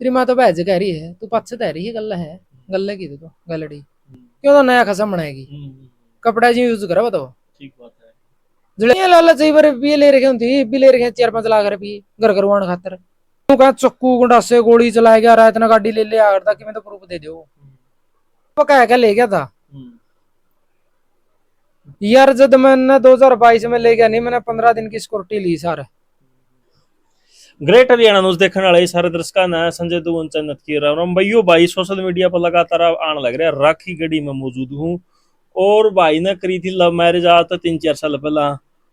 तेरी माँ तो भैज कह रही है, तू पछ तह रही है, गल की तो गलड़ी क्यों तो नया खसम बनाएगी कपड़ा जी यूज करा बताओ। ठीक बात है। जड़ियां लालच ही बार भी ले रखे होती भी ले रखे 4-5 लाख रुपये घर करवाने खातर। तू कहा चक्कू गंडासे गोली चलाया गया रहा इतना गाड़ी ले ले आ कि मैं तो प्रूफ दे दो वो कह के ले गया था यार। जब मैंने 2022 में ले गया नहीं, मैंने 15 दिन की सिक्योरिटी ली सर। ग्रेट हरियाणा न्यूज देखने वाले सारे दर्शकों ने संजय दुवन चन्नत की रहा हूं भाइयों। भाई सोशल मीडिया पर लगातार आने लग रहा है, राखी गढ़ी में मौजूद हूँ और भाई ने करी थी लव मैरिज आज तक 3-4 साल पहला,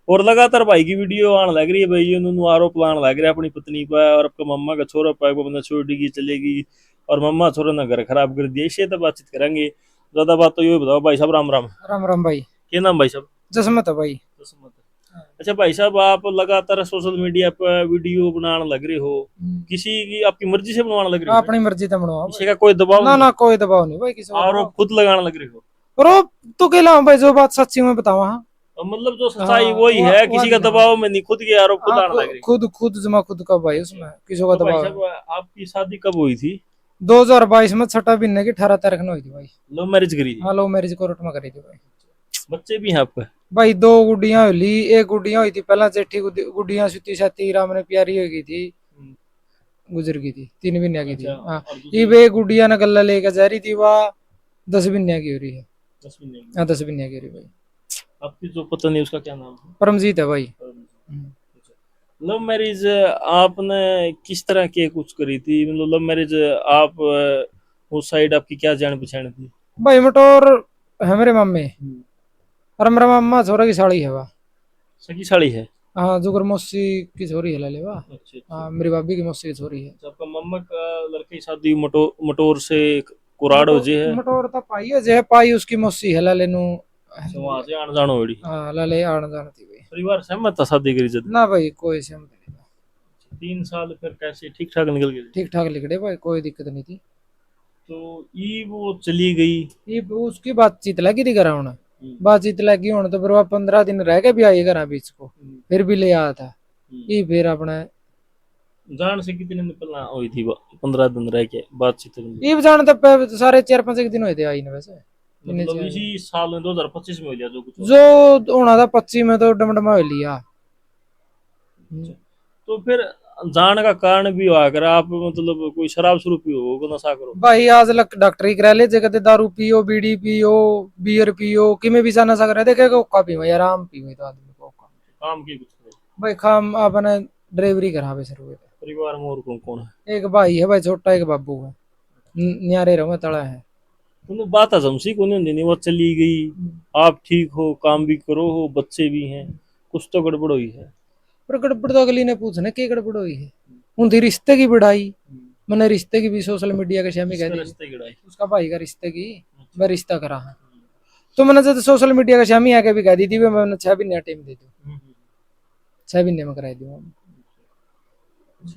और लगातार भाई की वीडियो आने लग रही है। भाई उन्होंने आरोप लाने लग रहा है अपनी पत्नी पर और अपने मम्मा का छोरा पर, वो बंदा छोड़ देगी चलेगी और मम्मा छोरा ने घर खराब कर दिया। इसे तो बातचीत करेंगे। ज्यादा बात तो ये बताओ भाई साहब। राम राम। राम राम भाई। क्या नाम भाई साहब? जसमत है भाई। अच्छा भाई साहब, आप लगातार सोशल मीडिया पर वीडियो बनाने लग रहे हो, किसी की आपकी मर्जी से बनवाने लग रहे हो? अपनी मर्जी से बनवाओ, किसी का कोई दबाव ना नहीं? ना कोई दबाव नहीं भाई किसी को आरोप खुद लगाने लग रहे हो? और तो कहला भाई जो बात सच्ची में बताओ। हाँ मतलब जो सच्चाई वही है, किसी का दबाव में नहीं, खुद के आरोप खुद आने लग रहे हो? खुद खुद जमा खुद का भाई, उसमें किसी का तो भाई दबाव। साहब, आपकी शादी कब हुई थी? 2022 में 6 महीने की 18 तारीख में हुई थी भाई। लव मैरिज करी थी? हाँ लव मैरिज कोर्ट में करी थी भाई। बच्चे भी हैं आपका? भाई 2 गुड्डियां हुई, एक गुड्डियां हुई थी पहला जेठी गुड्डियां सुती साती राम ने प्यारी हो गई थी, गुजर गई थी 3 महीने की थी। हाँ ये वे गुड्डिया ने गला लेकर जा रही थी, वह 10 महीने की हो रही है। 10 महीने की? हाँ 10 महीने की हो रही भाई। आपकी जो पत्नी है उसका क्या नाम है? परमजीत है भाई। लव मैरिज आपने किस तरह के कुछ करी थी? मतलब लव मैरिज आप उस साइड आपकी क्या जान पहचान थी? भाई मटोर है मेरे मामे, और मेरा मामा छोरा की साड़ी है वह। सगी साड़ी है? हाँ जुगर मौसी की छोरी है लाले वाह। अच्छा अच्छा। हाँ मेरी भाभी की मौसी की छोरी है। तो आपका मम्मा का लड़के की शादी मटोर से कुराड़ हो जे है? मटोर तो पाई है जे पाई उसकी मौसी है लाले नु। अच्छा, वहां से आने जानो होड़ी? हाँ लाले आना जाना थी भाई। परिवार सहमत था शादी करी जब? ना भाई कोई सहमत नहीं था। 3 साल फिर कैसे ठीक ठाक निकल गए? ठीक ठाक लिखड़े भाई, कोई दिक्कत नहीं थी। तो ये वो चली गई? ये उसकी बातचीत लगी थी घर होना, बातचीत लगी होना तो फिर वह 15 दिन रह के भी आई घर बीच को, फिर भी ले आया था। ये फिर अपने जान से कितने दिन पहला हुई थी 15 दिन रह के बातचीत? ये जान तो सारे 4-5 दिन हुए थे आई ने वैसे। मतलब इसी साल में 2025 में हो गया जो कुछ? जो होना था 25 में तो डमडमा हो लिया। तो फिर जाने का कारण भी हुआ अगर आप मतलब कोई शराब शुरू पियो को नशा करो? भाई आज लग डॉक्टर ही करा ले जे कहते दारू पियो बीड़ी पियो बियर पियो कि में भी सा नशा करे देखे ओका पियो यार आराम पियो तो आदमी को काम की कुछ करे? भाई खाम अपने ड्राइवरी करा बे सर। परिवार में और कौन कौन है? एक भाई है भाई छोटा, एक बाबू है, न्यारे रहो तड़ा है। तुमने बात समझी को नहीं, वो चली गई, आप ठीक हो, काम भी करो हो, बच्चे भी हैं, कुछ तो गड़बड़ हुई है। पर गड़बड़ तो अगली ने पूछना की गड़बड़ हुई है, उनकी रिश्ते की बढ़ाई। मैंने रिश्ते की भी सोशल मीडिया के शामी कह दी, उसका भाई का रिश्ते की मैं रिश्ता करा है। तो मैंने जब सोशल मीडिया का शामी आके भी कह दी थी मैंने 6 महीने टाइम दे दू, 6 महीने में कराई दूंगा।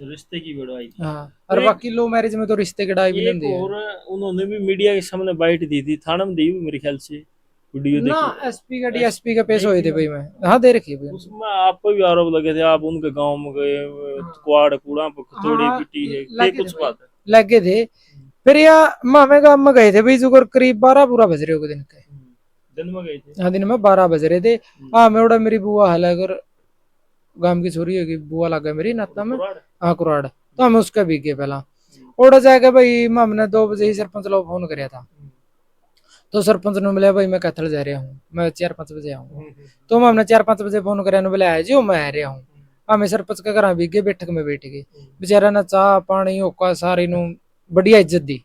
रिश्ते की बढ़ाई। हाँ और बाकी लो मैरिज में तो रिश्ते की डाई भी नहीं दी। और उन्होंने भी मीडिया के सामने बाइट दी थी, थाना में दी मेरे ख्याल से वीडियो ना देखी। एसपी का डीएसपी का पेश हुए थे भाई मैं, हाँ दे रखी है उसमें आपको भी आरोप लगे थे, आप उनके गांव में गए, कुआड़ कूड़ा थोड़ी पिटी है, ये कुछ बात है लगे थे। फिर या मामे गांव में गए थे भाई जो करीब 12 पूरा बज रहे हो दिन के। दिन में गए थे? हाँ दिन में 12 बज रहे थे। हाँ मैं उड़ा मेरी बुआ हाल अगर गांव की छोरी होगी बुआ लगा मेरी नाता में। हाँ कुराड़ तो हमें उसका भी गए पहला ओड़ा जाएगा भाई। हमने 2 बजे ही सरपंच लोग फोन कराया था, तो सरपंच ने बोला भाई मैं कैथल जा रहा हूँ, मैं 4-5 बजे आऊंगा। तो हमने 4-5 बजे फोन कराया बोला है जो मैं आ रहा हूँ। हमें सरपंच के घर भी गए, बैठक में बैठ गए। बेचारा ने चाह पानी होका सारी नु बढ़िया इज्जत दी,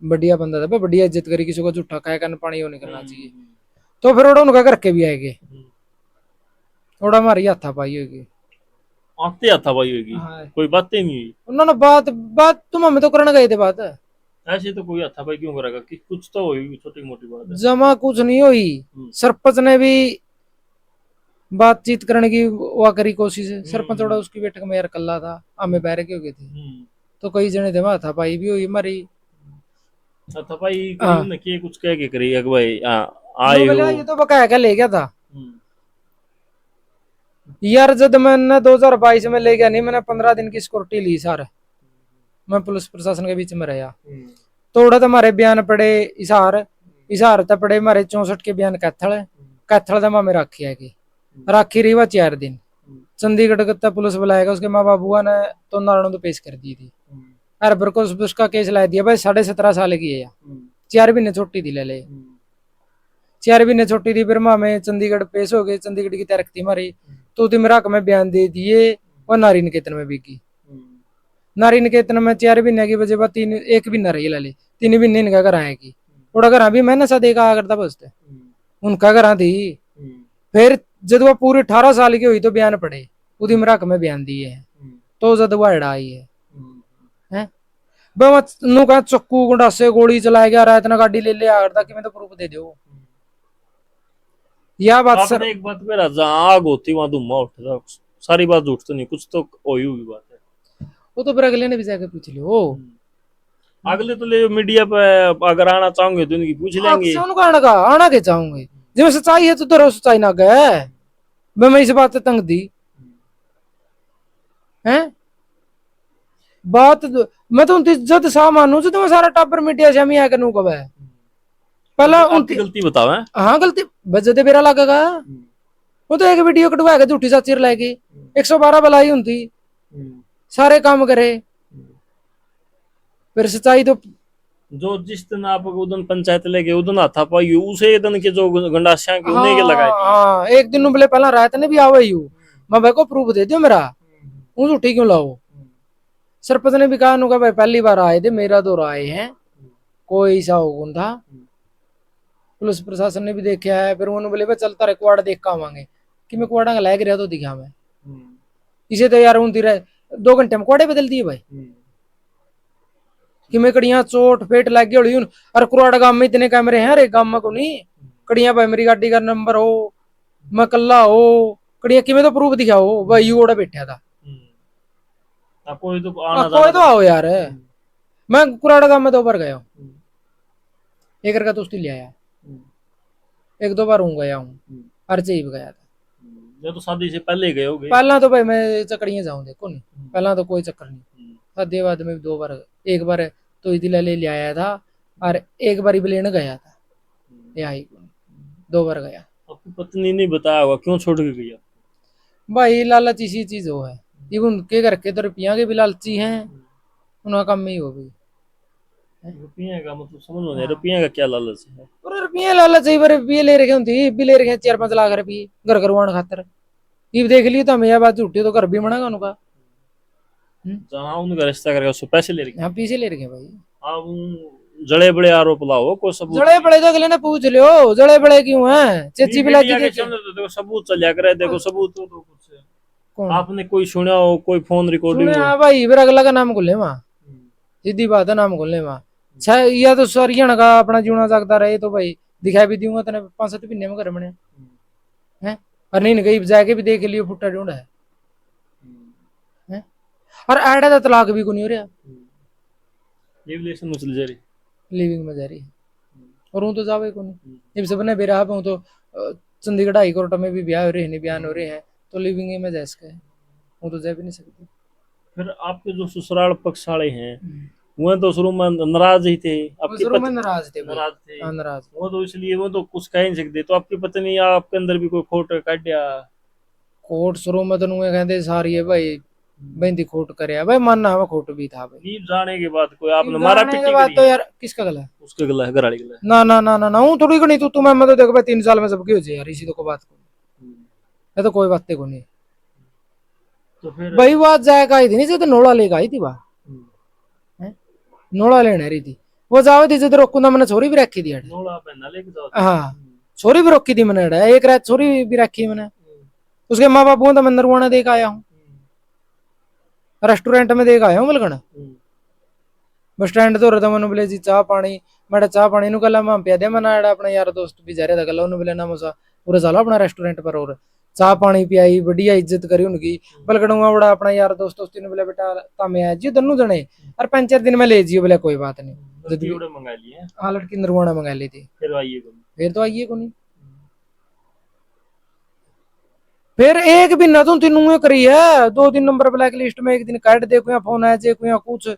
बढ़िया बंदा था, बढ़िया इज्जत करी, किसी को झूठा खाया कर पानी हो निकलना चाहिए। तो फिर ओड़ा उनका करके भी आएगे, ओड़ा हमारी हाथा पाई होगी, आते आता भाई होगी, कोई बातें नहीं हुई उन्होंने बात बात तुम हमें तो करने गए थे बात। ऐसे तो कोई हाथा भाई क्यों करेगा कि कुछ तो हुई छोटी मोटी बात है। जमा कुछ नहीं हुई, सरपंच ने भी बातचीत करने की वो करी कोशिश है। सरपंच थोड़ा उसकी बैठक में यार कल्ला था, हमें बैर के हो गए थे, तो कई जने थे वहां था भाई भी हुई हमारी था भाई करी के कुछ कह के करी भाई आए हो। ये तो बकाया क्या ले गया था यार। जब मैंने 2022 में ले गया नहीं, मैंने 15 दिन की सिक्योरिटी ली सर। मैं पुलिस प्रशासन के बीच में रहा। थोड़ा तो हमारे बयान पड़े हिसार तो पड़े हमारे 64 के बयान कैथल तो मैं राखी है कि राखी रही वह 4 दिन। चंडीगढ़ का पुलिस बुलाएगा, उसके माँ बाबुआ ने तो नारायण तो पेश कर दी थी। अरबर को उसका केस ला दिया भाई, 17.5 साल की है, 4 महीने छोटी थी, ले 4 महीने छोटी थी। फिर मामे चंडीगढ़ पेश हो गए, चंडीगढ़ की तारीख थी हमारी, तो तिमराक में बयान दे दिए और नारी निकेतन में बिकी। नारी निकेतन में 4 महीने की वजह बाद 1 महीना रही लाली, 3 महीने इनका घर आएगी। और घर भी मैंने सा देखा करता बसते उनका घर थी। फिर जब वो पूरी 18 साल की हुई तो बयान पड़े, उदी मराक में बयान दिए है, तो जब वो एड़ा आई है कहा चक्कू गुंडासे गोली चलाया गया, इतना गाड़ी ले आ करता कि मैं तो प्रूफ दे दो। यह बात सर एक बात मेरा जहाँ आग होती वहां धुआं उठता, सारी बात झूठ तो नहीं, कुछ तो हुई हुई बात है। वो तो फिर अगले ने भी जाके पूछ लियो, अगले तो ले मीडिया पे अगर आना चाहोगे तो इनकी पूछ लेंगे। उनको आना के चाहूंगे, जब सच्चाई है तो तेरा सच्चाई ना गए, मैं इस बात तंग दी है बात। मैं तो उनकी इज्जत सा मानू जो तुम्हें सारा टापर मीडिया से हम ही करूँ कब है पहला उनकी गलती बताओ है। हाँ गलती बजते बेरा लगेगा। वो तो एक वीडियो कटवाएगा झूठी सा चिर लाएगी, 112 बलाई होती, सारे काम करे। फिर सच्चाई तो जो जिस दिन आप उदन पंचायत लेके उदन हाथा पाई उसे दिन के जो गंडासियां के उन्हें के लगाए दी। हाँ एक दिन बोले पहला रात ने भी आवे यू, मैं भाई को प्रूफ दे दियो मेरा, वो झूठी क्यों लाओ। सरपंच ने भी कहा भाई पहली बार आए थे, मेरा दौर आए हैं, कोई सा होगुन था। पुलिस प्रशासन ने भी देखा है, फिर उन्होंने बोले चलता रहे कुआड़ देख का आवांगे कि मैं कुआड़ा का लायक रहा तो दिखा मैं इसे तो यार उनती रहे 2 घंटे में कुआड़े बदल दिए भाई कि मैं कड़िया चोट फेट लग गई और कुराड़ गांव में इतने कैमरे हैं, अरे गांव में को नहीं कड़िया भाई मेरी गाड़ी का नंबर हो, मैं कल्ला हो कड़िया कि मैं तो प्रूफ दिखाओ भाई यू ओड़ा बैठा था। कोई तो आओ यार, मैं कुराड़ गांव में 2 बार गया हूँ, एक का तो उसने ले आया, 1-2 बार हूँ गया हूँ, अर्चे ही गया था। ये तो शादी से पहले गए होगे। पहला तो भाई मैं चकड़ियां जाऊं देखो नहीं, पहला तो कोई चक्कर नहीं। शादी बाद में 2 बार, एक बार तो इधर ले आया था और एक बार लेने गया था, यही 2 बार गया। आपकी पत्नी ने बताया होगा क्यों छोड़ के गया? भाई लालच इसी चीज हो है, उनके घर के तो रुपया के भी लालची हैं, उनका काम ही हो गई। रुपये का मतलब समझ में नहीं, रुपये का क्या लालच है? रुपये लालच है, रुपये ले रखे होती भी ले रखे 4-5 लाख रुपये घर करवाने खातर, ये देख ली तो हमें यह बात झूठी तो घर भी बनेगा उनका। जहाँ उनका रिश्ता करेगा उससे पैसे ले रखे, हाँ पैसे ले रखे भाई। अब जड़े बड़े आरोप लाओ, कोई सबूत जड़े बड़े तो अगले ने पूछ लियो, जड़े बड़े क्यों हैं, चेची पिला दी देखो सबूत चल करे, देखो सबूत तो कुछ आपने कोई सुना हो, कोई फोन रिकॉर्डिंग हो भाई फिर अगला का नाम खोले वहाँ, सीधी बात है नाम खोलने वहाँ या तो सरियण का अपना जीवना जागता रहे तो भाई दिखाई भी दूंगा तेने 5-7 महीने में घर बने हैं, और नहीं कहीं जाके भी देख लियो फुट्टा ढूंढा है। और आड़ा का तलाक भी को नहीं हो रहा, लिविंग में जा रही है और हूँ तो जावे को नहीं, जब सब ने बेरा हूँ तो चंडीगढ़ हाई कोर्ट में भी ब्याह हो रहे हैं, बयान हो रहे हैं, तो लिविंग में जा सके हूँ तो जा भी नहीं सकती। फिर आपके जो ससुराल पक्ष वाले हैं वो तो शुरू में नाराज ही थे, आपकी शुरू में नाराज थे, नाराज वो तो इसलिए वो तो कुछ कह नहीं सकते, तो आपकी पत्नी आपके अंदर भी कोई खोट काट दिया? खोट शुरू में तो कहते सारी है भाई बेंदी खोट करे भाई, मानना हमें खोट भी था भाई। लीव जाने के बाद कोई आपने मारा पीटी बात तो यार किसका गला है? उसका गला है, घरवाली गला है। ना ना ना ना ना हूँ थोड़ी नहीं, तू मैं तो देखो भाई 3 साल में सबकी हो जाए यार, इसी तो को बात को तो कोई बातें को नहीं। तो फिर भाई बात जाएगा आई थी नहीं, तो नोड़ा लेकर आई थी बात, नोड़ा लेने रही थी वो जावे थी जिधर रोकूंदा, मैंने छोरी भी रखी थी हाँ छोरी भी रोकी थी मैंने, एक रात छोरी भी रखी मैंने, उसके माँ बाप तो मैं नरवाना देख आया हूँ, रेस्टोरेंट में देख आया हूँ मलगन, बस स्टैंड तो रहता मैंने बोले जी चाह पानी, मैं चाह पानी नु कल मैं पिया दिया, मैंने अपना यार दोस्त भी जा रहा था कल, उन्होंने बोले ना मसा पूरा चला अपना रेस्टोरेंट पर और चाह पानी पियाई, बढ़िया इज्जत करी उनकी, बलगड़ूंगा बड़ा अपना यार दोस्त ने बोले बेटा तामे आ जी दोनों जने और 5-4 दिन में ले जियो, बोले कोई बात नहीं, मंगा लिए हाँ लड़की नरवाना मंगा ली थी, फिर तो आइए को नहीं। फिर एक भी ना तुम तीनों करी है 2-3 नंबर ब्लैक लिस्ट में, एक दिन काट दे कोई फोन आया जे कोई कुछ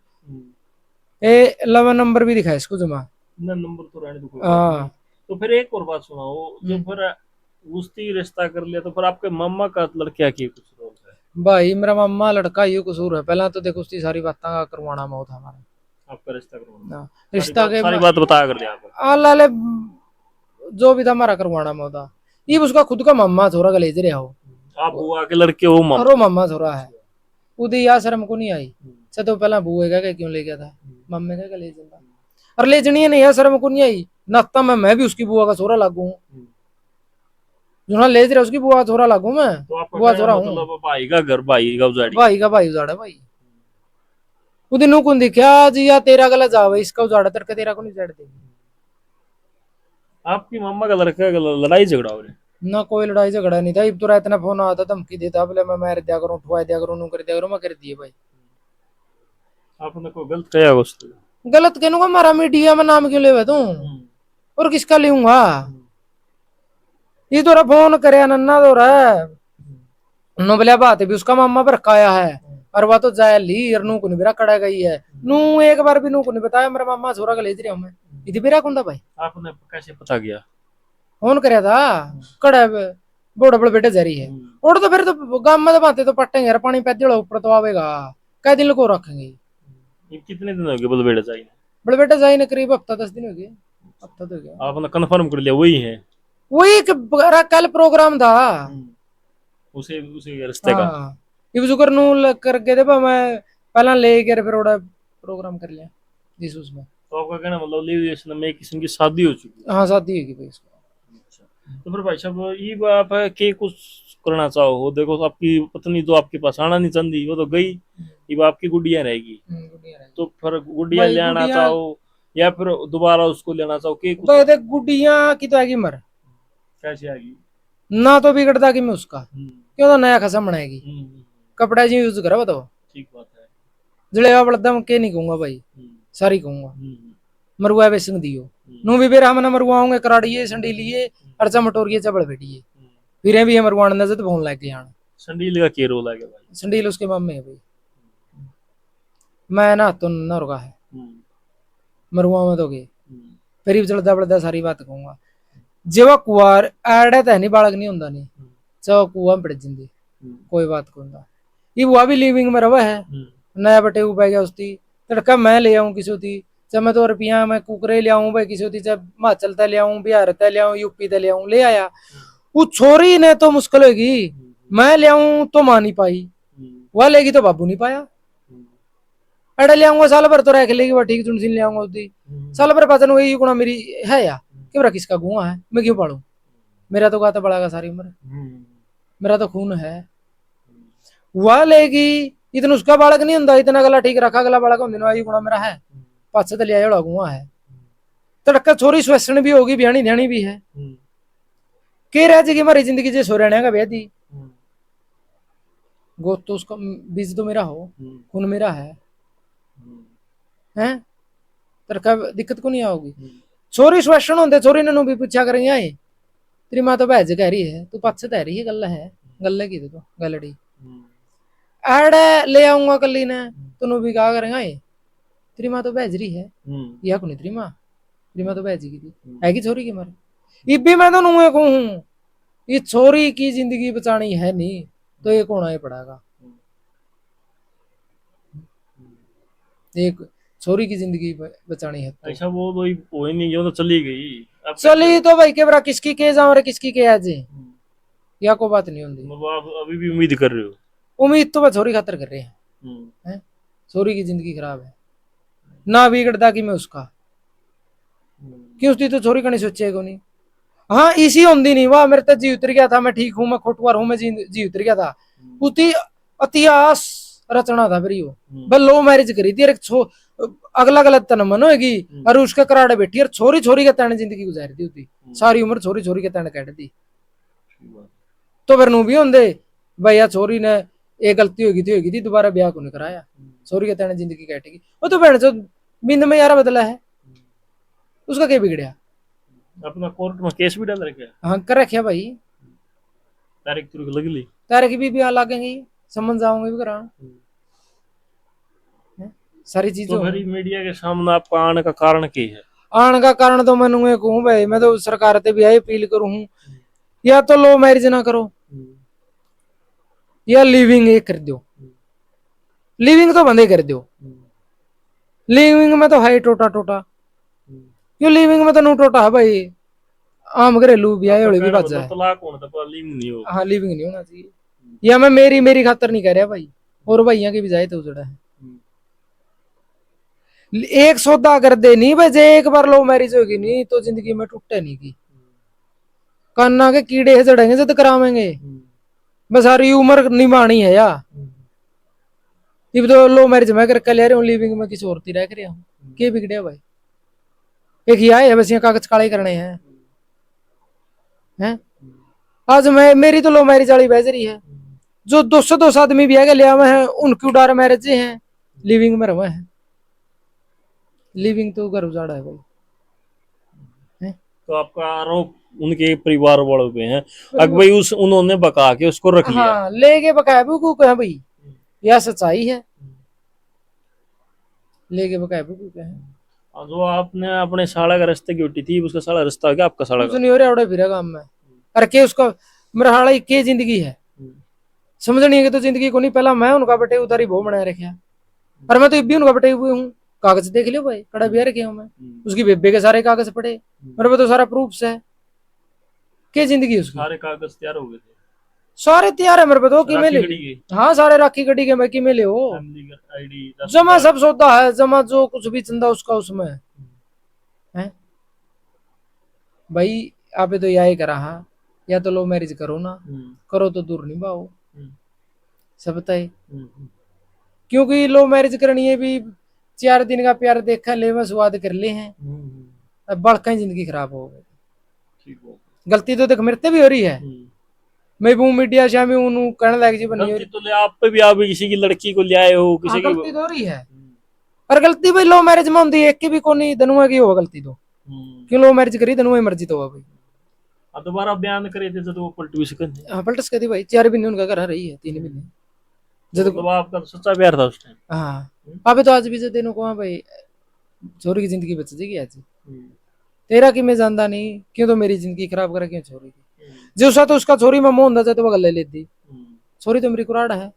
ये 11 नंबर भी दिखा है इसको जमा। ना नंबर तो रहने दो, कोई बात हाँ। नहीं। तो फिर एक और बात सुनाओ, जो फिर उसकी रिश्ता कर लिया तो फिर आपके मम्मा का लड़किया की कुछ रोल है? भाई मेरा मामा लड़का ये कसूर है, पहला तो देखो उसकी सारी बातें का करवाना मौत हमारा। आपका रिश्ता करवाना, हाँ, सारी रिश्ता बात के सारी बात बताया कर दिया आपको। आला जो भी था हमारा करवाना मौता। ये उसका खुद का मामा छोरा गलेज रहा हो, आप बुआ के लड़के हो मम? और वो मामा छोरा है। उदी या शर्म को नहीं आई। से तो पहला बुए का क्यों ले गया था, मम्मी का ले जाता। और ले जनी नहीं है, शर्म को नहीं आई। नाता मैं भी उसकी बुआ का छोरा लागू हूँ, जो ना ले रहा उसकी बुआ का छोरा लागू मैं। तो आपका बुआ कहना छोरा हूँ, मतलब भाई का घर भाई का उजाड़ी? भाई का भाई उजाड़ा भाई। उदिन को दिखा जी या तेरा गला जावे इसका उजाड़ा तेरे तेरा को नहीं उजाड़ देगी। आपकी मम्मा का लड़का का लड़ाई झगड़ा हो रहा है? ना कोई लड़ाई झगड़ा नहीं था। इब तो इतना फोन आता धमकी देता, बोले मैं मार दिया करूँ, ठुआ दिया करूँ, नू कर दिया करूँ, मैं कर दिए भाई। आपने कोई गलत कहा उसको? गलत कहूंगा, मारा मीडिया में नाम क्यों ले तू, और किसका लूंगा? ये तोरा फोन करे नन्ना तो रहा नो बोलिया बात भी उसका मामा पर काया है, और वह तो जाय ली और नू को नहीं बेरा कड़ा गई है। नू एक बार भी नू को नहीं बताया मेरा मामा छोरा का ले रहा हूं मैं, इधर बेरा कौन था भाई? आपने कैसे पता किया? फोन कराया था कड़ा बोड़ा बड़े बेटे जरी है। और तो फिर तो गांव में तो बातें तो पटेंगे यार, पानी पैदल ऊपर तो आवेगा, कै दिन को रखेंगे। ये कितने दिन हो गए बोल बेटा चाहिए? बड़े बेटे जाई ने करीब हफ्ता 10 दिन हो गए, हफ्ता तो हो गया। आपने कंफर्म कर लिया वही है? वही कल प्रोग्राम था उसे उसे रिश्ते का? हाँ। ये जुकर नू करके दे मैं पहला ले गया फिर ओड़ा प्रोग्राम कर लिया जिस उसमें। तो आपका कहना मतलब लिव रिलेशन में किसी की शादी हो चुकी है? हाँ शादी होगी भाई इसको। अच्छा। तो फिर भाई साहब ये आप के कुछ करना चाहो, देखो आपकी पत्नी तो आपके पास आना नहीं चाहती, वो तो गई, ये आपकी गुड़िया रहेगी। गुड़िया रहेगी। तो फिर गुड़िया भाई लेना गुड़िया चाहो या फिर दोबारा उसको लेना चाहो, के कुछ तो देख गुड़िया की तो आएगी मर, कैसे आएगी? ना तो बिगड़ता कि मैं उसका क्यों तो नया खसम बनाएगी, कपड़ा जी यूज करा बताओ। ठीक बात है। जड़ेवा बड़दम के नहीं कहूंगा भाई, सारी कहूंगा। मरुआ बेसंग दियो नू भी बेरा हमने मरुआओगे कराड़िए संडीलिए अर्चा मटोरिए चबड़ बैठिए, फिर भी हम मरुआन नजर फोन लेके आना। संडील का के रोल है भाई? संडील उसके मामे है भाई, मैं ना तो न रुका है मरुआ में तो गए फिर चलता बढ़ता सारी बात कहूंगा। जेवा कुआर आड़े तो नहीं बालक नहीं होंदा नहीं, चाहे कुआ में पड़ जिंदी कोई बात को ये वो भी लिविंग में रवा है। नया बटे ऊपर गया उसकी तड़का मैं ले आऊं किसी होती, चाहे मैं तो रुपया मैं कुकरे ले आऊं भाई किसी होती, चाहे हिमाचल तय ले आऊं, बिहार तय ले आऊं, यूपी तय ले आऊं, ले आया। वो छोरी ने तो मुश्किल होगी, मैं ले आऊं तो मां नहीं पाई, वह लेगी तो बाबू नहीं पाया। अड़े ले आऊंगा साल भर तो रख लेगी वह ठीक चुनसिन ले आऊंगा उसकी साल भर पाचन वही गुणा मेरी है या कि मेरा किसका गुआ है, मैं क्यों पालू? मेरा तो गाता बड़ा सारी उम्र, मेरा तो खून है। वह लेगी इतना उसका बालक नहीं होता, इतना गला ठीक रखा गला बालक होने गुणा मेरा है, पाछे तो लिया गुआ है। तड़का छोरी स्वसन भी होगी, बिहानी ध्यानी भी है, के रह जाएगी हमारी जिंदगी जो सोरेने का बेदी गोद तो उसका बीज तो मेरा हो, खून मेरा है हैं, तड़का दिक्कत को नहीं आओगी। छोरी स्वसन होते छोरी ने भी पूछा करेंगे आए तेरी माँ तो भैज कह रही है तू पाछे तह रही है, गल है गल की तो गलड़ी आड़े ले आऊंगा कली ने तुनु भी कहा करेंगे आए तेरी माँ तो भेज रही है, यह को नहीं तेरी माँ तो भेजी थी है कि छोरी की मारे। इब भी मैं तो नुए को हूँ, ये छोरी की जिंदगी बचानी है नहीं तो ये कौन आए पड़ेगा, एक छोरी की जिंदगी बचानी है तो। ऐसा वो तो ही नहीं, वो तो चली गई, अब चली तो भाई के बरा किसकी के जाओ रे किसकी के आज या को बात नहीं होती। मतलब आप अभी भी उम्मीद कर रहे हो? उम्मीद तो मैं छोरी खातर कर रहे हैं, छोरी की जिंदगी खराब है ना बिगड़ता कि मैं उसका क्यों उसकी तो छोरी का नहीं सोचे को नहीं। हाँ इसी होंगी नहीं वाह मेरे तो जी उतर गया था, मैं ठीक हूँ, मैं खोटवार हूँ, मैं जी उतर गया था, उती इतिहास रचना था फिर यो बस लो मैरिज करी थी अगला गलत तन मन होगी और उसके कराड़े बैठी और छोरी छोरी के तैन जिंदगी गुजारी थी उती सारी उम्र छोरी छोरी के तैन काट दी। तो फिर नू भी होंगे भैया छोरी ने एक गलती होगी थी दोबारा ब्याह को नहीं कराया, छोरी के तैन जिंदगी काटेगी वो तो बहन से बिंद में यारा बदला है, उसका क्या बिगड़िया? अपना कोर्ट में केस भी डाल रखे? हाँ कर रखे भाई, तारीख तुरीख लग ली, तारीख भी ब्याह लागेंगी समझ जाओगे भी करा सारी तो चीजों फिर मीडिया के सामने आपका आने का कारण क्या है? आने का कारण तो मैंने ये कहूँ भाई, मैं तो सरकार से भी यही अपील करूँ, या तो लो मैरिज ना करो, या लिविंग एक कर दो। लिविंग तो बंद ही कर दो। लिविंग में तो है टोटा टोटा, क्यों लिविंग में तो नो टोटा है भाई। आम घरेलू भी है, भी बात मतलब है। तलाक होना तो लिंग नहीं हो। हाँ लिविंग नहीं होना चाहिए। या मैं मेरी खातर नहीं कह रहा भाई, और भैया की भी जाए तो उजड़ा है। एक सौदा कर दे नहीं भाई, जे एक बार लो मैरिज होगी नहीं तो जिंदगी में टूटे नहीं की। कान्ना के कीड़े है चढ़ेंगे जब करावेंगे, बस सारी उम्र निभानी है या। अब तो लो मैरिज में करके ले रहे हूँ, लिविंग में किसी और रह रहा हूँ, के बिगड़े भाई। एक ही आए है बस, यहाँ कागज काले करने हैं। आज मैं मेरी तो लो मैरिज वाली बेच रही है, जो 202 आदमी भी है लिया हुए हैं, उनकी उडार मैरिज हैं, लिविंग में रहे हैं। लिविंग तो घर उजाड़ा है भाई। तो आपका आरोप उनके परिवार वालों पे है, अगर भाई उस उन्होंने बका के उसको रख लिया। हाँ लेके बकाया बुकू है भाई, यह सच्चाई है। लेके बकाया बुकू है। जो आपने अपने साला का रास्ते की उठी थी, उसका साला रास्ता हो गया आपका साला कुछ का। नहीं हो रहा उड़े फिर काम में करके उसका। मेरा हाल के जिंदगी है, समझ नहीं है तो जिंदगी को नहीं। पहला मैं उनका बटे उतारी वो बनाए रखे, पर मैं तो अब भी उनका बटे हुए हूँ। कागज देख लियो भाई, कड़ा भी रखे हूँ मैं, उसकी बेबे के सारे कागज पड़े मेरे पे तो सारा प्रूफ है। क्या जिंदगी उसकी, सारे कागज तैयार हो गए थे, सारे तैयार है मेरे पे तो कि मैं ले। राखी गढ़ी के हाँ सारे राखी गढ़ी के मैं कि मैं ले हो। फैमिली आईडी जमा सब सौदा है, जमा जो कुछ भी चंदा उसका उसमें है भाई। आप तो यही करा हा, या तो लो मैरिज करो ना, करो तो दूर नहीं भाओ सब तय। क्योंकि लो मैरिज करनी है भी 4 दिन का प्यार देखा ले में स्वाद कर ले हैं, अब बड़का ही जिंदगी खराब हो गई। गलती तो देख मेरे से भी हो रही है, मैं वो मीडिया से मैं उन्हें कहने लग जी बनी गलती तो ले आप पे भी, आप भी किसी की लड़की को ले आए हो किसी की। गलती तो हो रही है, पर गलती भाई लो मैरिज में होती है, एक की भी कोनी दनुआ की होगा गलती तो। क्यों लो मैरिज करी दनुआ मर्जी तो भाई। दोबारा बयान करे थे जब वो पलटू सकन। हाँ पलटस कर दी भाई, 4 महीने उनका घर रही है, 3 महीने जब तो आपका तो सच्चा प्यार था उस टाइम। हाँ अबे तो आज भी जो तेनों को हाँ भाई छोरी की जिंदगी बच जाएगी आज। तेरा कि मैं जानता नहीं, क्यों तो मेरी जिंदगी खराब करा क्यों छोरी की। जो सा तो उसका छोरी में मोहन था तो वो गले लेती, छोरी तो मेरी कुराड़ है।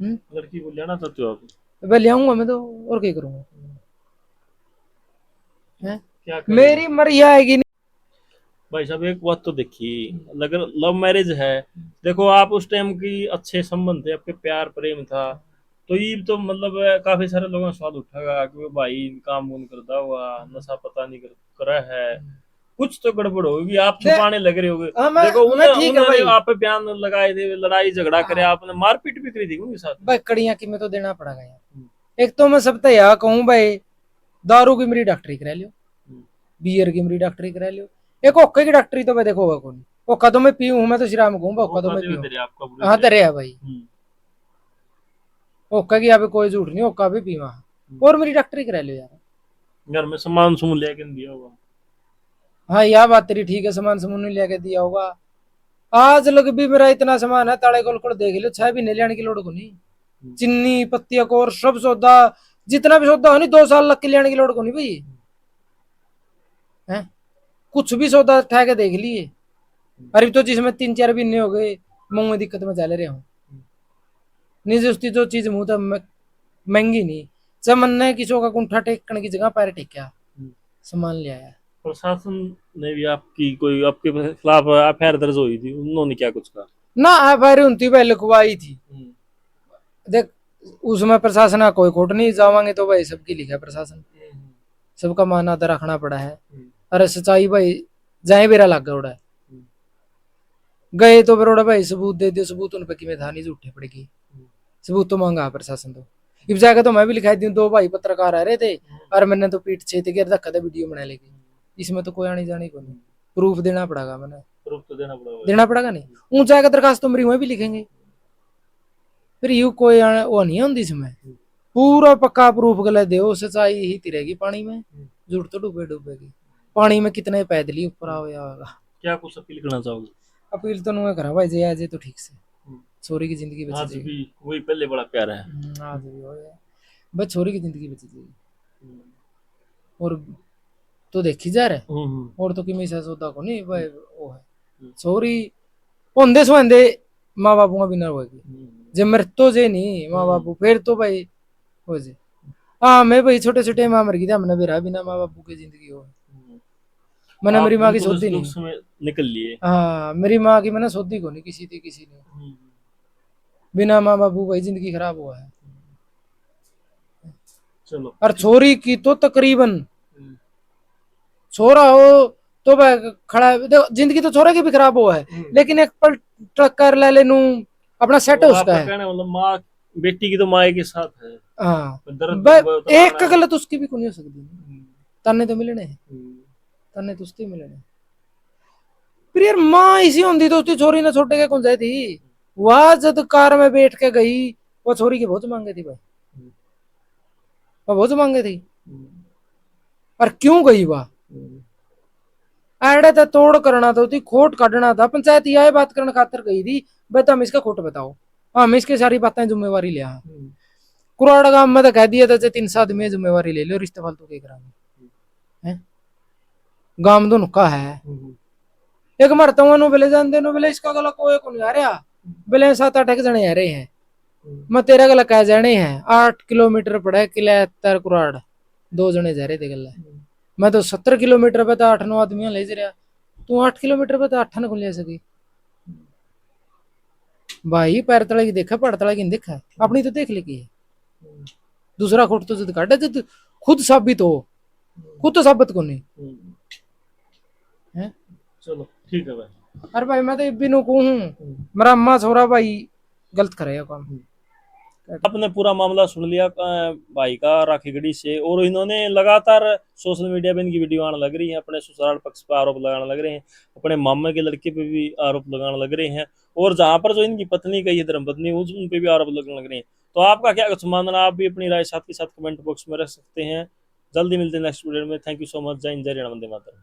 लड़की को लेना चाहते हो आप? मैं ले आऊंगा मैं तो, और क्या करूंगा क्या मेरी मर्जी आएगी नहीं। भाई साहब एक बात तो देखिए, अगर लव मैरिज है, देखो आप उस टाइम की अच्छे संबंध थे, आपके प्यार प्रेम था, तो ये तो मतलब काफी सारे लोगों ने स्वाद उठाएगा कि भाई काम वूम करता हुआ नशा पता नहीं करा है, कुछ तो गड़बड़ होगी, आप छुपाने लग रहे होगे। देखो उन्होंने आप पे बयान लगाए थे, लड़ाई झगड़ा करे, आपने मारपीट भी करी थी उनके साथ। भाई कड़ियां की में तो देना पड़ेगा यार। एक तो मैं सब तैयार कहूँ भाई, दारू की मेरी डॉक्टरी करा लियो, बियर की मेरी डॉक्टरी करा लियो, एक ओके की डॉक्टरी तो मैं देखो होगा कौन। ओका तो मैं पीऊँ, मैं तो श्रीराम कहूँ ओका तो मैं पीऊँ। हाँ तेरे है भाई, ओका की यहाँ पे कोई झूठ नहीं, ओका भी पीवा और मेरी डॉक्टरी करा लियो यार। घर में सामान सुन लेके दिया होगा। हाँ यह बात तेरी ठीक है, सामान समून नहीं लेके दिया होगा। आज लग भी मेरा इतना सामान है, ताले कोल देख लो 6 महीने लेने की लोड़ को नहीं। चिन्नी पत्तिया को और सब सौदा, जितना भी सौदा हो नहीं 2 साल लग के लेने की लोड़ को नहीं भाई है। कुछ भी सौदा ठह के देख लिए, अरे तो जिसमें 3-4 महीने हो गए मुंह में दिक्कत में चल रहे हूँ नहीं, उसकी जो चीज मुंह तो महंगी नहीं, चमन ने किसी का कुंठा टेकने की जगह पैर टेका सामान ले आया। प्रशासन ने भी आपकी कोई आपके खिलाफ एफआईआर दर्ज हुई थी, उन्होंने क्या कुछ कहा? ना एफआईआर उनती भाई लिखवाई थी, देख उसमें प्रशासन का कोई कोर्ट नहीं जावांगे तो भाई सबकी लिखा है प्रशासन, सबका माना तो रखना पड़ा है। अरे सच्चाई भाई जाए बेरा लग गया उड़ा गए तो फिर भाई सबूत दे दियो, सबूत उन पे कि मैं था नहीं झूठे पड़ेगी, सबूत तो मांगा प्रशासन तो। इब जाकर तो मैं भी लिखाई दी, 2 भाई पत्रकार आ रहे थे और मैंने तो पीठ छेते के धक्का था वीडियो बना लेगी, इसमें तो कोई आनी जानी को नहीं, प्रूफ देना पड़ेगा मैंने, प्रूफ तो देना पड़ेगा नहीं ऊंचा का दरखास्त तो मेरी वहीं भी लिखेंगे, फिर यू कोई वो नहीं होती इसमें, पूरा पक्का प्रूफ गलत दो, सच्चाई ही तिरेगी पानी में, झूठ तो डूबेगी पानी में, कितने पैदल ऊपर आओ होगा। क्या कुछ अपील करना चाहोगे? अपील तो नुए करा भाई, जे तो ठीक से छोरी की जिंदगी बच आज भी वही पहले बड़ा प्यार है। आज भी हो बस छोरी की जिंदगी बची थी और तो देखी जा रहा और तो किमी से सौदा को नहीं भाई वो है छोरी होंदे सोंदे माँ बापू का बिना होगी जब मृत्यु जे नहीं माँ बापू फिर तो भाई हो जे हाँ मैं भाई छोटे छोटे माँ मर गई थी हमने भी रहा बिना माँ बापू की जिंदगी हो मैंने मेरी माँ की सोधी नहीं निकल लिए। हाँ मेरी माँ की मैंने सोधी को नहीं किसी थी किसी ने बिना माँ बापू भाई जिंदगी खराब हुआ है। चलो और छोरी की तो तकरीबन छोरा हो तो वह खड़ा है देखो जिंदगी तो छोरे की भी खराब हुआ है लेकिन एक पल ट्रक कर ले लेनू अपना सेट है उसका है मतलब माँ बेटी की तो माँ के साथ है। हाँ दर्द एक का गलत उसकी भी को नहीं हो सकती ताने तो मिलने ताने तो उसके मिलने फिर यार माँ इसी होंगी तो उसकी छोरी ने छोटे के कौन जाए थी वह जब कार में बैठ के गई वो छोरी की बहुत मांगे थी भाई वो बहुत मांगे थी और क्यों गई वह एड़े तो तोड़ करना था उसकी खोट काटना था पंचायत यह बात करने खातर गई थी भाई तुम इसका खोट बताओ हम इसकी सारी बातें जिम्मेवारी लिया कुराड़ गांव में तो कह दिया था 3 आदमी जिम्मेवारी ले लो रिश्ते फालतू के कराने गांव तो नुक्का है एक मरता हुआ बेले जानते नो बेले इसका गला कोई को नहीं आ रहा बेले 7-8 जने आ रहे हैं मैं तेरा गला कह जाने हैं 8 किलोमीटर पड़ा किला तर कुराड़ 2 जने जा रहे थे गला मैं तो 70 किलोमीटर पे तो 8-9 आदमी ले जा रहा तू 8 किलोमीटर पे तो 8 को ले सकी भाई पैर तले की देखा पड़ तले की देखा अपनी तो देख लेगी दूसरा खोट तो जद काटा जद खुद साबित हो खुद तो साबित को नहीं है। चलो ठीक है भाई। अरे भाई मैं तो बिनु को हूँ मेरा अम्मा छोरा भाई गलत करेगा काम आपने पूरा मामला सुन लिया भाई का राखीगढ़ी से और इन्होंने लगातार सोशल मीडिया पे इनकी वीडियो आने लग रही है अपने ससुराल पक्ष पे आरोप लगाने लग रहे हैं अपने मामा के लड़के पे भी आरोप लगाने लग रहे हैं और जहां पर जो इनकी पत्नी का ये धर्मपत्नी उन पे भी आरोप लगने लग रहे हैं। तो आपका क्या कुछ मानना आप भी अपनी राय साथ के साथ कमेंट बॉक्स में रख सकते हैं। जल्दी मिलते हैं नेक्स्ट वीडियो में। Thank you so much. जय हिंद जय रणवंदे मातरम।